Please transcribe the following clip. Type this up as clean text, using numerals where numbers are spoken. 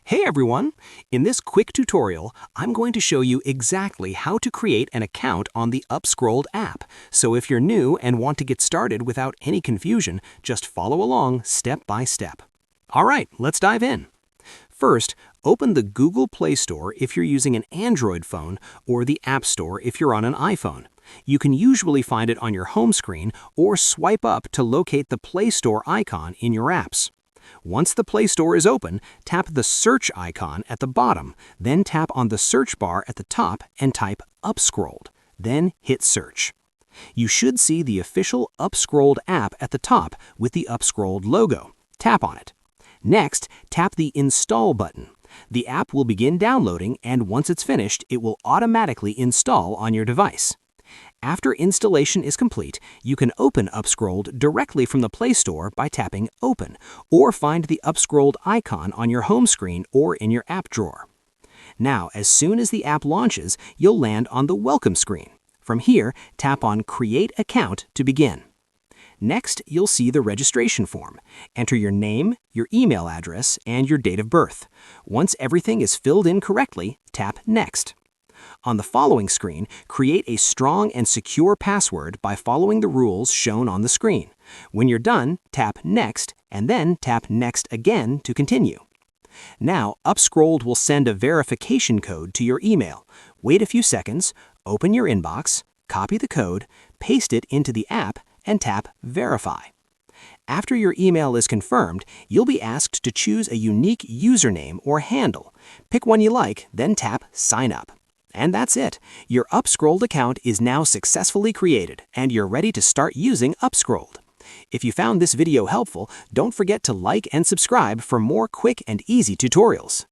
Hey everyone! In this quick tutorial, I'm going to show you exactly how to create an account on the AppScrolled app. So if you're new and want to get started without any confusion, just follow along step by step. Alright, let's dive in. First, open the Google Play Store if you're using an Android phone or the App Store if you're on an iPhone. You can usually find it on your home screen or swipe up to locate the Play Store icon in your apps. Once the Play Store is open, tap the search icon at the bottom, then tap on the search bar at the top and type AppScrolled, then hit search. You should see the official AppScrolled app at the top with the AppScrolled logo. Tap on it. Next, tap the Install button. The app will begin downloading, and once it's finished, it will automatically install on your device. After installation is complete, you can open AppScrolled directly from the Play Store by tapping Open, or find the AppScrolled icon on your home screen or in your app drawer. Now, as soon as the app launches, you'll land on the Welcome screen. From here, tap on Create Account to begin. Next, you'll see the registration form. Enter your name, your email address, and your date of birth. Once everything is filled in correctly, tap Next. On the following screen, create a strong and secure password by following the rules shown on the screen. When you're done, tap Next, and then tap Next again to continue. Now, AppScrolled will send a verification code to your email. Wait a few seconds, open your inbox, copy the code, paste it into the app, and tap Verify. After your email is confirmed, you'll be asked to choose a unique username or handle. Pick one you like, then tap Sign Up. And that's it. Your AppScrolled account is now successfully created, and you're ready to start using AppScrolled. If you found this video helpful, don't forget to like and subscribe for more quick and easy tutorials.